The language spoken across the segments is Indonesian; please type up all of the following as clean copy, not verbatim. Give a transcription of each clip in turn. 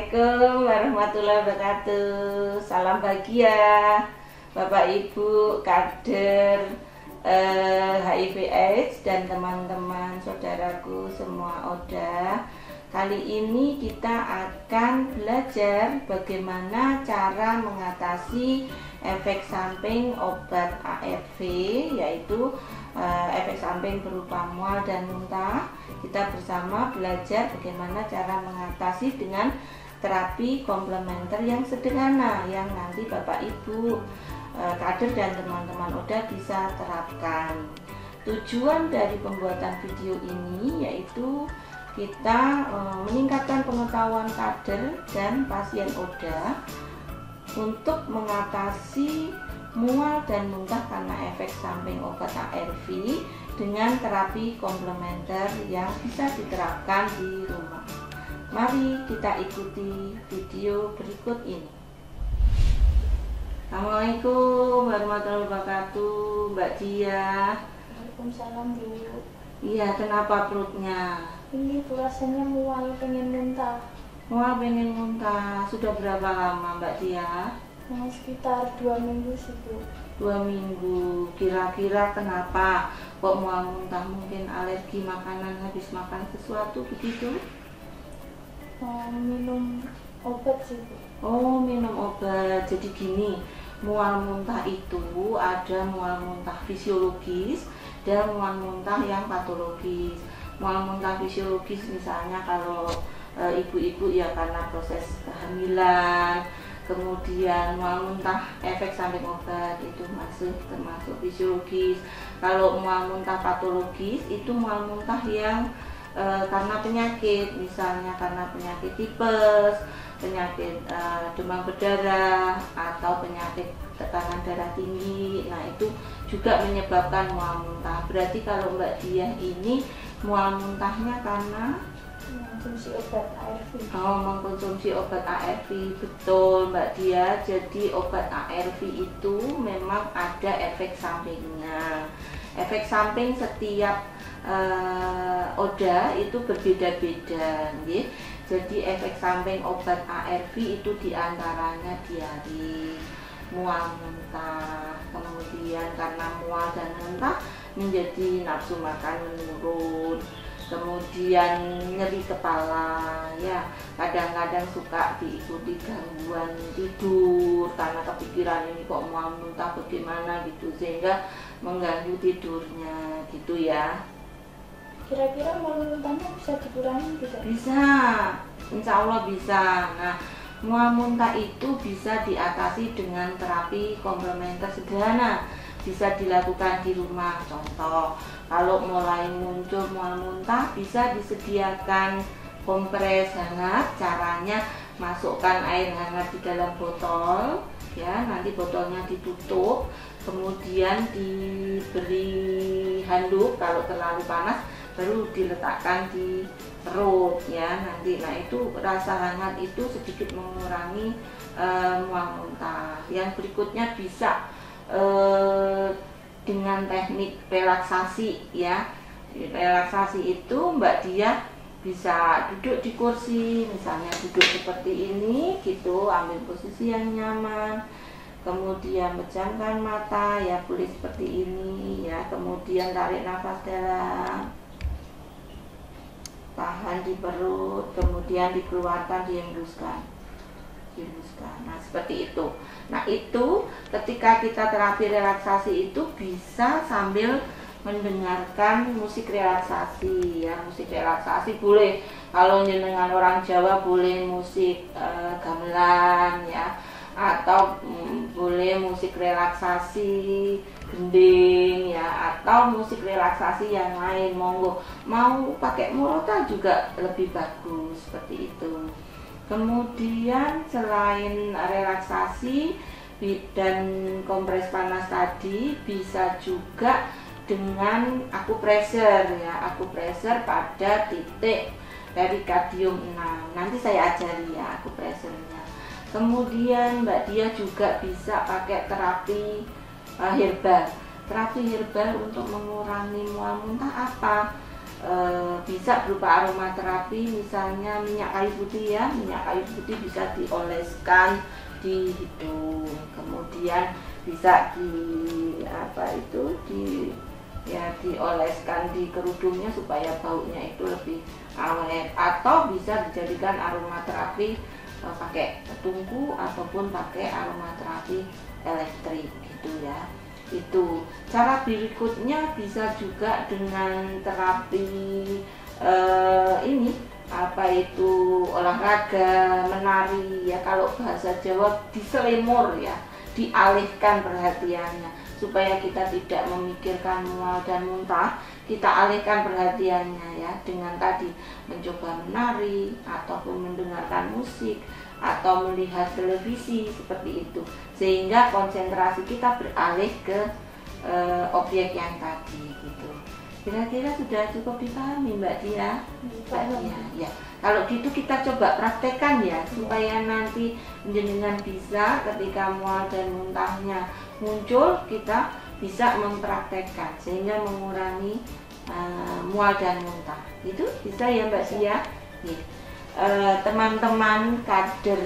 Assalamualaikum warahmatullahi wabarakatuh. Salam bahagia Bapak Ibu kader HIV/AIDS dan teman-teman saudaraku semua ODA. Kali ini kita akan belajar bagaimana cara mengatasi efek samping obat ARV, yaitu efek samping berupa mual dan muntah. Kita bersama belajar bagaimana cara mengatasi dengan terapi komplementer yang sederhana yang nanti Bapak Ibu kader dan teman-teman ODA bisa terapkan. Tujuan dari pembuatan video ini yaitu kita meningkatkan pengetahuan kader dan pasien ODA untuk mengatasi mual dan muntah karena efek samping obat ARV dengan terapi komplementer yang bisa diterapkan di rumah. Mari kita ikuti video berikut ini. Assalamualaikum warahmatullahi wabarakatuh, Mbak Dia. Waalaikumsalam, Bu. Iya, kenapa perutnya? Ini Bu, rasanya mual, pengen muntah. Mual pengen muntah. Sudah berapa lama, Mbak Dia? Sekitar 2 minggu sih, Bu. 2 minggu. Kira-kira kenapa kok mual muntah? Mungkin alergi makanan, habis makan sesuatu begitu? Minum obat sih, Bu. Oh, minum obat. Jadi gini, mual muntah itu ada mual muntah fisiologis dan mual muntah yang patologis. Mual muntah fisiologis misalnya kalau ibu-ibu ya karena proses kehamilan, kemudian mual muntah efek samping obat itu masih termasuk fisiologis. Kalau mual muntah patologis itu mual muntah yang karena penyakit, misalnya karena penyakit tipes, penyakit demam berdarah, atau penyakit tekanan darah tinggi. Nah, itu juga menyebabkan mual muntah. Berarti kalau Mbak Diah ini mual muntahnya karena mengkonsumsi obat ARV. Oh, mengkonsumsi obat ARV. Betul, Mbak Diah. Jadi obat ARV itu memang ada efek sampingnya. Efek samping setiap ODA itu berbeda-beda, gitu. Jadi efek samping obat ARV itu diantaranya diare, mual muntah, kemudian karena mual dan muntah menjadi nafsu makan menurun, kemudian nyeri kepala, ya kadang-kadang suka diikuti gangguan tidur karena kepikiran ini kok mual muntah bagaimana gitu, sehingga mengganggu tidurnya gitu ya. Kira-kira mual muntahnya bisa dikurangi bisa? Bisa, insya Allah bisa. Nah, mual muntah itu bisa diatasi dengan terapi komplementer sederhana. Bisa dilakukan di rumah. Contoh, kalau mulai muncul mual muntah bisa disediakan kompres hangat. Caranya masukkan air hangat di dalam botol, ya, nanti botolnya ditutup, kemudian diberi handuk kalau terlalu panas, baru diletakkan di perut, ya nanti. Nah, itu rasa hangat itu sedikit mengurangi mual muntah. Yang berikutnya bisa dengan teknik relaksasi, ya. Relaksasi itu Mbak Diah bisa duduk di kursi, misalnya duduk seperti ini gitu, ambil posisi yang nyaman, kemudian pejamkan mata, ya boleh seperti ini, ya, kemudian tarik nafas dalam, tahan di perut, kemudian dikeluarkan, dihembuskan. Nah, seperti itu. Nah, itu ketika kita terapi relaksasi itu bisa sambil mendengarkan musik relaksasi, ya. Musik relaksasi boleh, kalau dengan orang Jawa boleh musik gamelan, ya, atau boleh musik relaksasi gending, ya, atau musik relaksasi yang lain, monggo. Mau pakai murotal juga lebih bagus, seperti itu. Kemudian selain relaksasi dan kompres panas tadi, bisa juga dengan akupressure, ya, akupressure pada titik perikadium 6. Nanti saya ajari ya akupressurnya. Kemudian Mbak Diah juga bisa pakai terapi herbal. Terapi herbal untuk mengurangi mual muntah apa? bisa berupa aromaterapi, misalnya minyak kayu putih ya. Minyak kayu putih bisa dioleskan di hidung, kemudian bisa dioleskan di kerudungnya supaya baunya itu lebih awet, atau bisa dijadikan aromaterapi pakai tungku ataupun pakai aromaterapi elektrik gitu ya. Itu cara berikutnya bisa juga dengan terapi olahraga, menari ya, kalau bahasa Jawa diselimur ya, dialihkan perhatiannya supaya kita tidak memikirkan mual dan muntah. Kita alihkan perhatiannya ya dengan tadi mencoba menari ataupun mendengarkan musik atau melihat televisi seperti itu, sehingga konsentrasi kita beralih ke objek yang tadi gitu. Kira-kira sudah cukup dipahami Mbak Dia? Mbak Dia, ya. Kalau gitu kita coba praktekkan ya, supaya nanti jenengan bisa ketika mual dan muntahnya muncul, kita bisa mempraktekkan sehingga mengurangi mual dan muntah. Itu bisa ya Mbak Dia? Ya. Teman-teman kader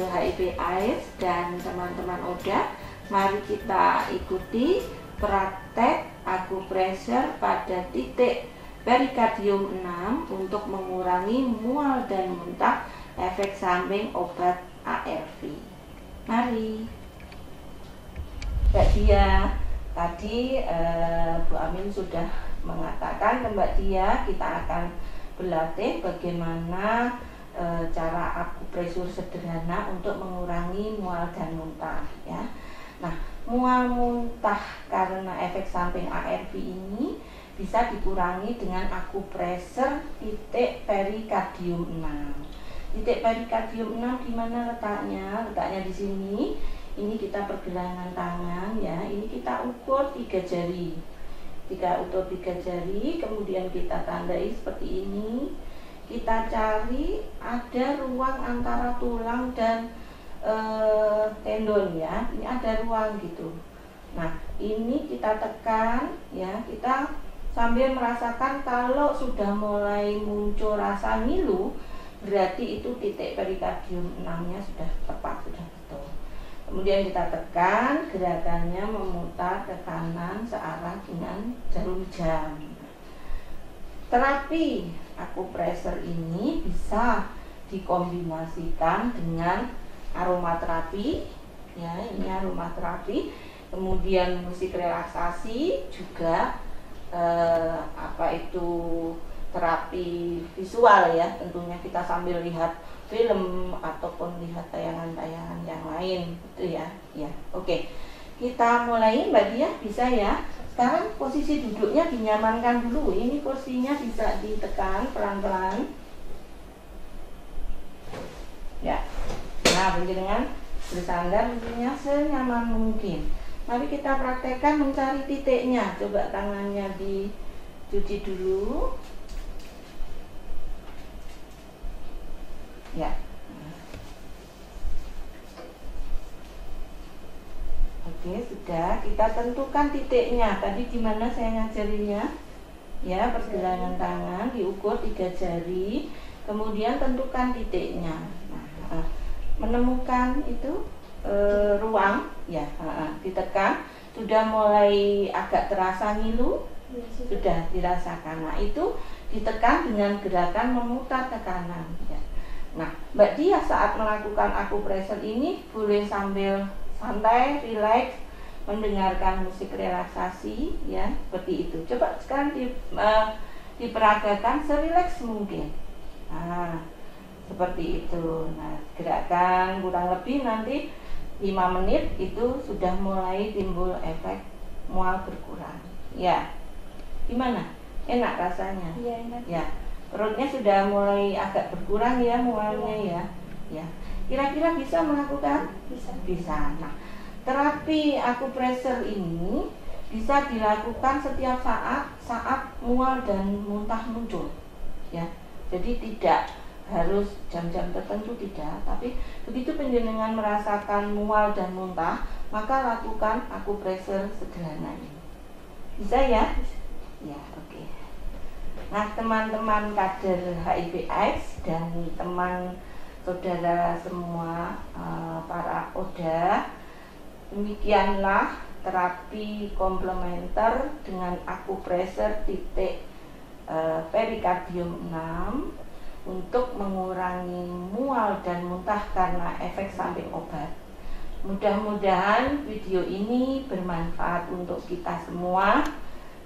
HIV/AIDS dan teman-teman ODA, mari kita ikuti praktek akupressure pada titik perikardium 6 untuk mengurangi mual dan muntah efek samping obat ARV. Mari. Mbak Dia, tadi Bu Amin sudah mengatakan ke Mbak Dia kita akan berlatih bagaimana cara akupresur sederhana untuk mengurangi mual dan muntah ya. Nah, mual muntah karena efek samping ARV ini bisa dikurangi dengan akupresur titik perikardium 6. Titik perikardium 6 di mana letaknya? Letaknya di sini. Ini kita pergelangan tangan ya. Ini kita ukur 3 jari. Kita ukur 3 jari, kemudian kita tandai seperti ini. Kita cari ada ruang antara tulang dan tendon ya. Ini ada ruang gitu. Nah, ini kita tekan ya. Kita sambil merasakan kalau sudah mulai muncul rasa ngilu, berarti itu titik perikardium 6-nya sudah tepat, sudah betul. Kemudian kita tekan, gerakannya memutar ke kanan searah dengan jarum jam. Terapi akupresur ini bisa dikombinasikan dengan aromaterapi ya, ini aromaterapi, kemudian musik relaksasi juga, terapi visual ya, tentunya kita sambil lihat film ataupun lihat tayangan-tayangan yang lain gitu ya. Ya, oke. Kita mulai Mbak Dia, bisa ya. Sekarang posisi duduknya dinyamankan dulu. Ini kursinya bisa ditekan pelan-pelan. Ya. Nah, dengan bersandar tentunya senyaman mungkin. Mari kita praktekkan mencari titiknya. Coba tangannya dicuci dulu. Ya. Oke, sudah. Kita tentukan titiknya. Tadi gimana saya ngajarinya? Ya, pergelangan tangan diukur 3 jari. Kemudian tentukan titiknya. Nah, menemukan itu ruang ya, ditekan, sudah mulai agak terasa ngilu, sudah dirasakan. Nah, itu ditekan dengan gerakan memutar ke kanan ya. Nah, Mbak Dia saat melakukan akupresur ini boleh sambil santai, rileks, mendengarkan musik relaksasi ya, seperti itu. Coba sekarang diperagakan serileks mungkin. Nah, seperti itu. Nah, gerakan kurang lebih nanti 5 menit itu sudah mulai timbul efek mual berkurang. Ya. Gimana? Enak rasanya? Iya, enak. Ya. Perutnya sudah mulai agak berkurang ya mualnya ya. Ya. Kira-kira bisa melakukan? Bisa. Bisa. Nah, terapi akupresur ini bisa dilakukan setiap saat mual dan muntah muncul. Ya. Jadi tidak harus jam-jam tertentu, tidak, tapi begitu penjenengan merasakan mual dan muntah, maka lakukan akupresur sederhana ini. Bisa ya? Ya, oke. Nah, teman-teman kader HIV/AIDS dan teman saudara semua, para ODA, demikianlah terapi komplementer dengan akupressur titik perikardium 6 untuk mengurangi mual dan muntah karena efek samping obat. Mudah-mudahan video ini bermanfaat untuk kita semua,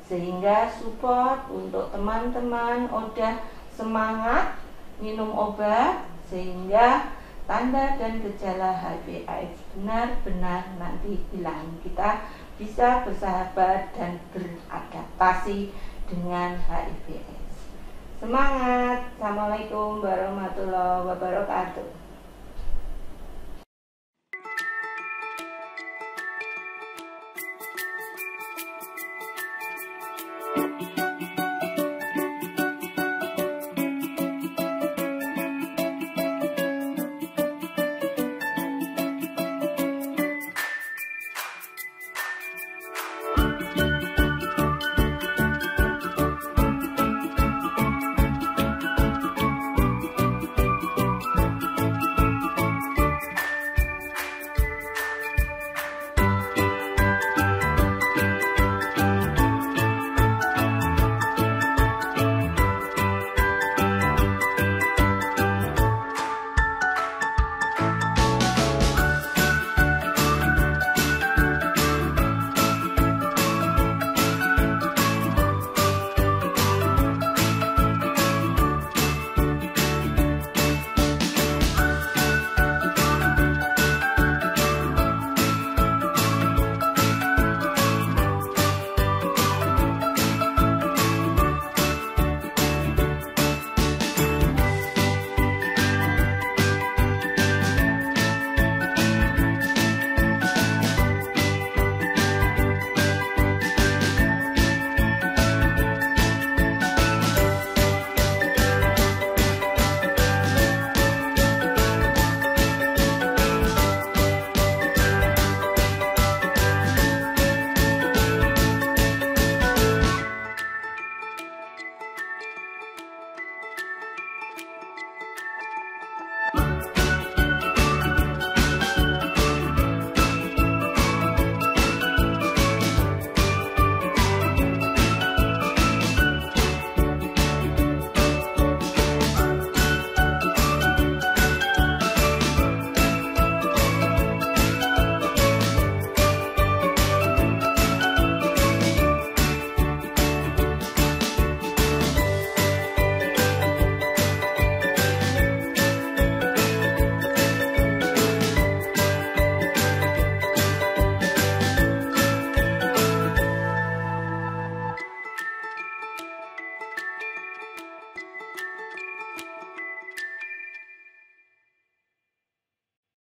sehingga support untuk teman-teman ODA semangat minum obat, sehingga tanda dan gejala HIV/AIDS benar-benar nanti hilang. Kita bisa bersahabat dan beradaptasi dengan HIV/AIDS. Semangat. Assalamualaikum warahmatullahi wabarakatuh.